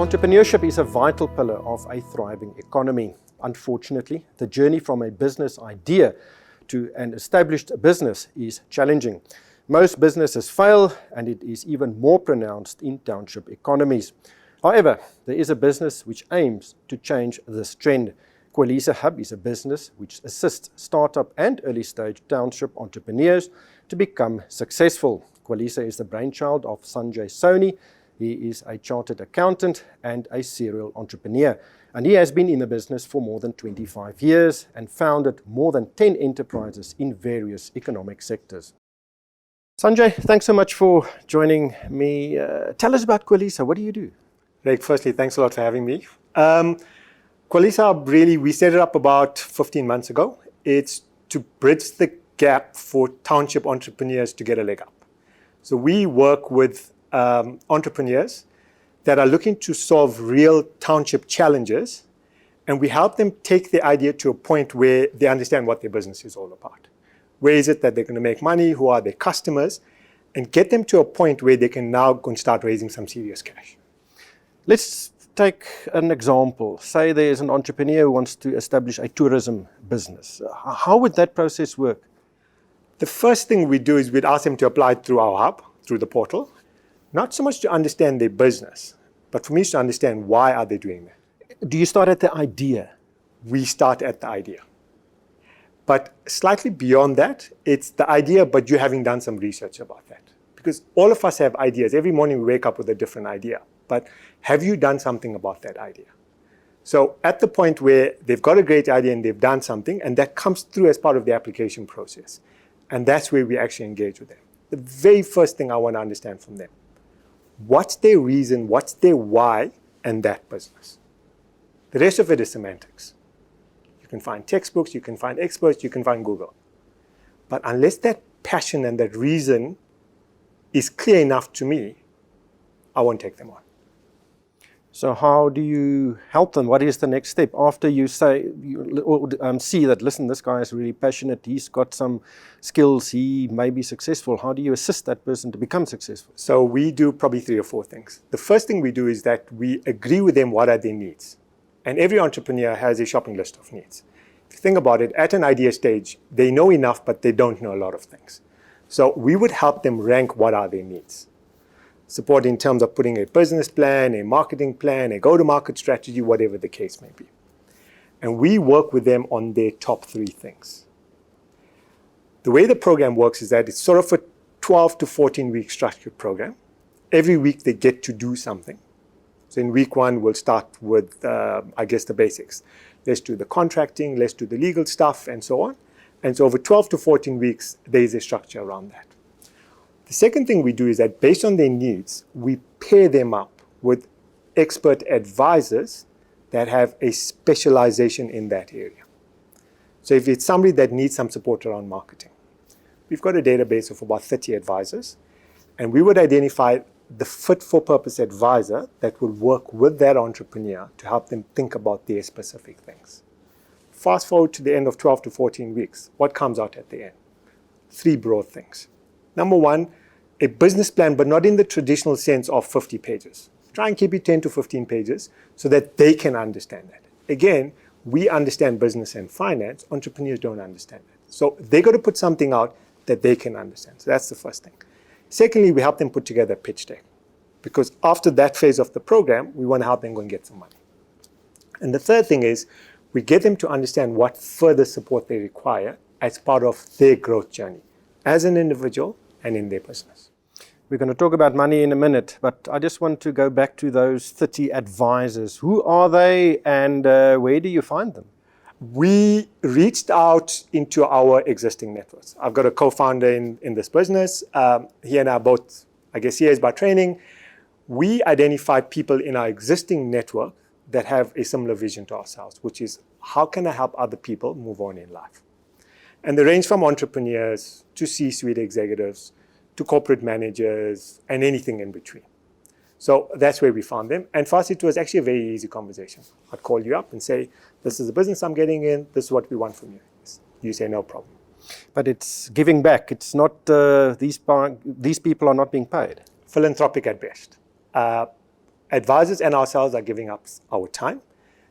Entrepreneurship is a vital pillar of a thriving economy. Unfortunately, the journey from a business idea to an established business is challenging. Most businesses fail, and it is even more pronounced in township economies. However, there is a business which aims to change this trend. Kwalisa Hub is a business which assists startup and early-stage township entrepreneurs to become successful. Kwalisa is the brainchild of Sanjay Soni. He is a chartered accountant and a serial entrepreneur, and he has been in the business for more than 25 years and founded more than 10 enterprises in various economic sectors. Sanjay, thanks so much for joining me. Tell us about Kwalisa. What do you do? Rick, firstly, thanks a lot for having me. Kwalisa, really, we set it up about 15 months ago. It's to bridge the gap for township entrepreneurs to get a leg up. So we work with entrepreneurs that are looking to solve real township challenges, and we help them take the idea to a point where they understand what their business is all about. Where is it that they're going to make money? Who are their customers? And get them to a point where they can now go and start raising some serious cash. Let's take an example. Say there's an entrepreneur who wants to establish a tourism business. How would that process work? The first thing we do is we'd ask them to apply through our hub, through the portal. Not so much to understand their business, but for me to understand why are they doing that. Do you start at the idea? We start at the idea. But slightly beyond that, it's the idea, but you having done some research about that. Because all of us have ideas. Every morning we wake up with a different idea. But have you done something about that idea? So at the point where they've got a great idea and they've done something, and that comes through as part of the application process. And that's where we actually engage with them. The very first thing I want to understand from them. What's their reason, what's their why, and that business. The rest of it is semantics. You can find textbooks, you can find experts, you can find Google. But unless that passion and that reason is clear enough to me, I won't take them on. So how do you help them? What is the next step? After you say, see that, listen, this guy is really passionate, he's got some skills, he may be successful. How do you assist that person to become successful? So we do probably 3 or 4 things. The first thing we do is that we agree with them what are their needs. And every entrepreneur has a shopping list of needs. If you think about it, at an idea stage, they know enough, but they don't know a lot of things. So we would help them rank what are their needs. Support in terms of putting a business plan, a marketing plan, a go-to-market strategy, whatever the case may be. And we work with them on their top 3 things. The way the program works is that it's sort of a 12 to 14-week structured program. Every week they get to do something. So in week 1, we'll start with, the basics. Let's do the contracting, let's do the legal stuff, and so on. And so over 12 to 14 weeks, there is a structure around that. The second thing we do is that based on their needs, we pair them up with expert advisors that have a specialization in that area. So if it's somebody that needs some support around marketing, we've got a database of about 30 advisors, and we would identify the fit-for-purpose advisor that will work with that entrepreneur to help them think about their specific things. Fast forward to the end of 12 to 14 weeks, what comes out at the end? 3 broad things. Number 1, a business plan, but not in the traditional sense of 50 pages. Try and keep it 10 to 15 pages so that they can understand that. Again, we understand business and finance, entrepreneurs don't understand that. So they got to put something out that they can understand. So that's the first thing. Secondly, we help them put together a pitch deck, because after that phase of the program, we want to help them go and get some money. And the third thing is we get them to understand what further support they require as part of their growth journey as an individual and in their business. We're going to talk about money in a minute, but I just want to go back to those 30 advisors. Who are they, and where do you find them? We reached out into our existing networks. I've got a co-founder in this business. He and I are both, CAs by training. We identify people in our existing network that have a similar vision to ourselves, which is how can I help other people move on in life? And they range from entrepreneurs to C-suite executives to corporate managers and anything in between. So that's where we found them. And for us, it was actually a very easy conversation. I'd call you up and say, this is the business I'm getting in. This is what we want from you. You say, no problem. But it's giving back. It's not, these people are not being paid. Philanthropic at best. advisors and ourselves are giving up our time.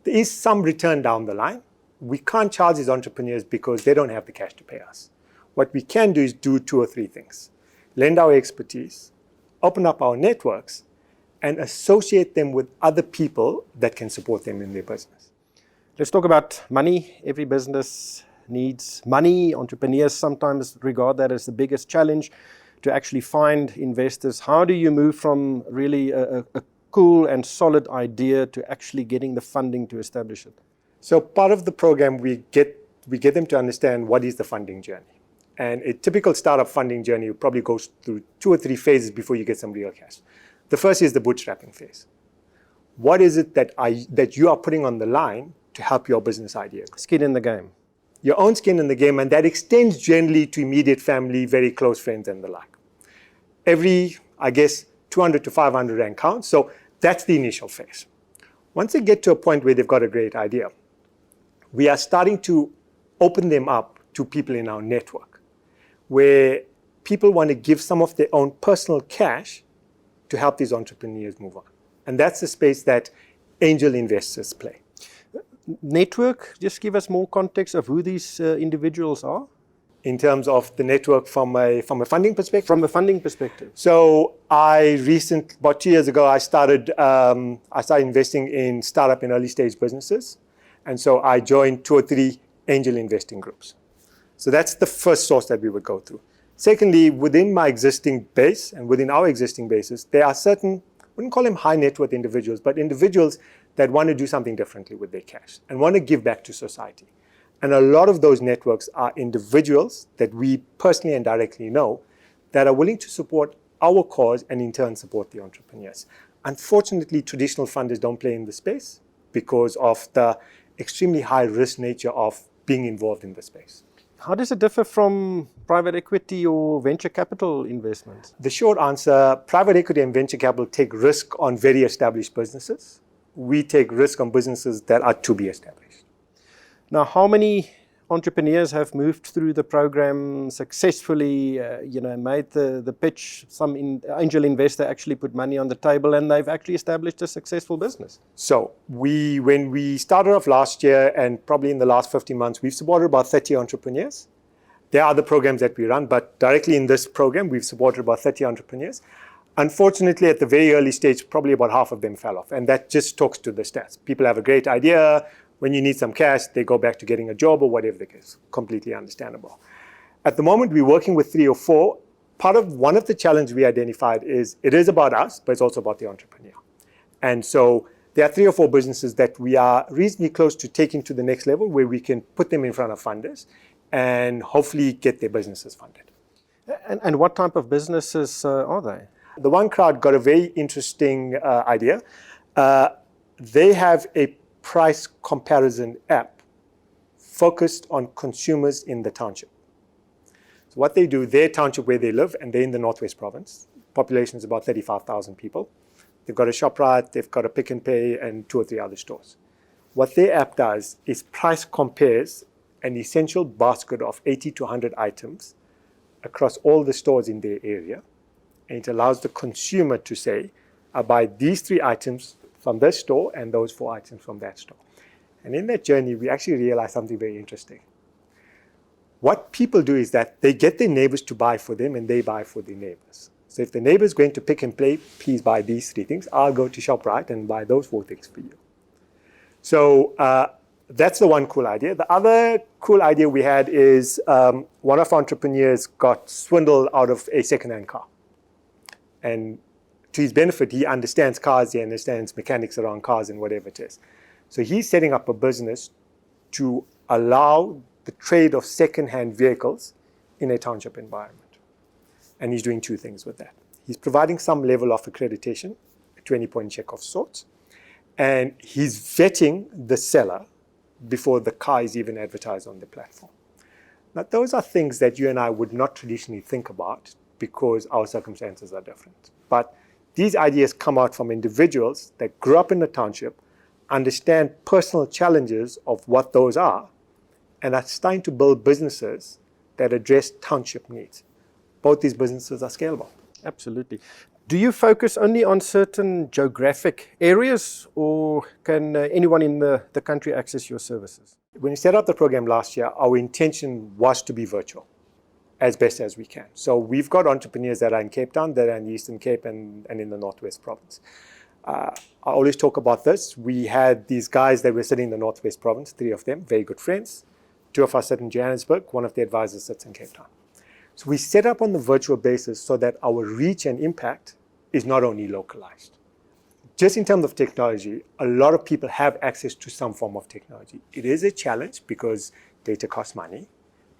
There is some return down the line. We can't charge these entrepreneurs because they don't have the cash to pay us. What we can do is do 2 or 3 things. Lend our expertise, open up our networks, and associate them with other people that can support them in their business. Let's talk about money. Every business needs money. Entrepreneurs sometimes regard that as the biggest challenge, to actually find investors. How do you move from really a cool and solid idea to actually getting the funding to establish it? So part of the program, we get them to understand what is the funding journey. And a typical startup funding journey probably goes through 2 or 3 phases before you get some real cash. The first is the bootstrapping phase. What is it that you are putting on the line to help your business idea grow? Skin in the game. Your own skin in the game, and that extends generally to immediate family, very close friends and the like. Every, I guess, 200 to 500 rand counts. So that's the initial phase. Once they get to a point where they've got a great idea, we are starting to open them up to people in our network, where people want to give some of their own personal cash to help these entrepreneurs move on. And that's the space that angel investors play. Network, just give us more context of who these individuals are. In terms of the network from a funding perspective? From a funding perspective. So about 2 years ago, I started investing in startup and early stage businesses. And so I joined 2 or 3 angel investing groups. So that's the first source that we would go through. Secondly, within my existing base and within our existing bases, there are certain, I wouldn't call them high net worth individuals, but individuals that want to do something differently with their cash and want to give back to society. And a lot of those networks are individuals that we personally and directly know that are willing to support our cause and in turn support the entrepreneurs. Unfortunately, traditional funders don't play in the space because of the extremely high risk nature of being involved in the space. How does it differ from private equity or venture capital investments? The short answer, private equity and venture capital take risk on very established businesses. We take risk on businesses that are to be established. Now, how many entrepreneurs have moved through the program successfully, made the pitch? Some angel investor actually put money on the table and they've actually established a successful business. So when we started off last year and probably in the last 15 months, we've supported about 30 entrepreneurs. There are other programs that we run, but directly in this program, we've supported about 30 entrepreneurs. Unfortunately, at the very early stage, probably about half of them fell off. And that just talks to the stats. People have a great idea. When you need some cash, they go back to getting a job or whatever the case. Completely understandable. At the moment, we're working with 3 or 4. One of the challenges we identified is it is about us, but it's also about the entrepreneur. And so there are 3 or 4 businesses that we are reasonably close to taking to the next level where we can put them in front of funders and hopefully get their businesses funded. And what type of businesses are they? The OneCrowd got a very interesting idea. They have a price comparison app focused on consumers in the township. So what they do, their township where they live, and they're in the Northwest Province, population is about 35,000 people. They've got a ShopRite, they've got a Pick n Pay, and 2 or 3 other stores. What their app does is price compares an essential basket of 80 to 100 items across all the stores in their area. And it allows the consumer to say, I buy these 3 items from this store and those 4 items from that store. And in that journey, we actually realized something very interesting. What people do is that they get their neighbors to buy for them and they buy for their neighbors. So if the neighbor's going to Pick n Pay, please buy these 3 things. I'll go to ShopRite and buy those 4 things for you. So that's the one cool idea. The other cool idea we had is one of our entrepreneurs got swindled out of a second-hand car. And to his benefit, he understands cars, he understands mechanics around cars and whatever it is. So he's setting up a business to allow the trade of second-hand vehicles in a township environment. And he's doing 2 things with that. He's providing some level of accreditation, a 20-point check of sorts, and he's vetting the seller before the car is even advertised on the platform. Now, those are things that you and I would not traditionally think about because our circumstances are different. But these ideas come out from individuals that grew up in the township, understand personal challenges of what those are, and are starting to build businesses that address township needs. Both these businesses are scalable. Absolutely. Do you focus only on certain geographic areas, or can anyone in the country access your services? When we set up the program last year, our intention was to be virtual as best as we can. So we've got entrepreneurs that are in Cape Town, that are in the Eastern Cape and in the Northwest Province. I always talk about this. We had these guys that were sitting in the Northwest Province, 3 of them, very good friends. 2 of us sit in Johannesburg, 1 of the advisors sits in Cape Town. So we set up on the virtual basis so that our reach and impact is not only localized. Just in terms of technology, a lot of people have access to some form of technology. It is a challenge because data costs money,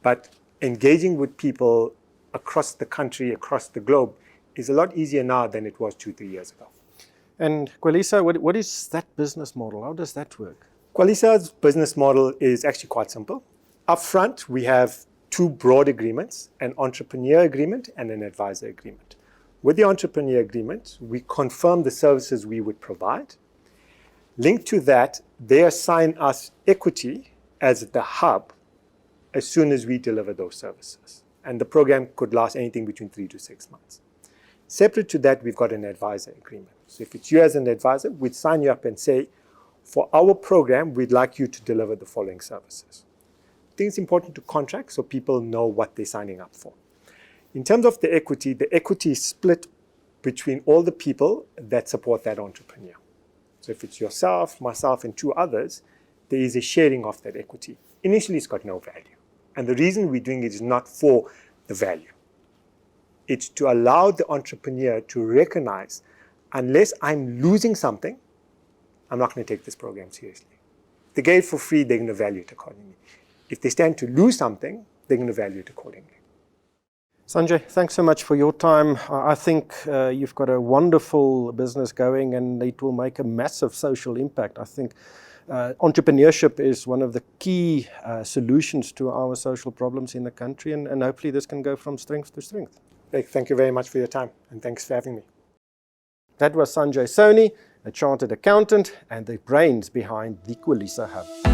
but engaging with people across the country, across the globe, is a lot easier now than it was 2-3 years ago. And Kwalisa, what is that business model? How does that work? Kwalisa's business model is actually quite simple. Up front, we have 2 broad agreements, an entrepreneur agreement and an advisor agreement. With the entrepreneur agreement, we confirm the services we would provide. Linked to that, they assign us equity as the hub as soon as we deliver those services. And the program could last anything between 3 to 6 months. Separate to that, we've got an advisor agreement. So if it's you as an advisor, we'd sign you up and say, for our program, we'd like you to deliver the following services. I think it's important to contract so people know what they're signing up for. In terms of the equity is split between all the people that support that entrepreneur. So if it's yourself, myself, and 2 others, there is a sharing of that equity. Initially, it's got no value. And the reason we're doing it is not for the value. It's to allow the entrepreneur to recognize, unless I'm losing something, I'm not going to take this program seriously. If they get it for free, they're going to value it accordingly. If they stand to lose something, they're going to value it accordingly. Sanjay, thanks so much for your time. I think you've got a wonderful business going, and it will make a massive social impact. I think entrepreneurship is one of the key solutions to our social problems in the country, and hopefully this can go from strength to strength. Thank you very much for your time, and thanks for having me. That was Sanjay Soni, a chartered accountant and the brains behind the Kwalisa Hub.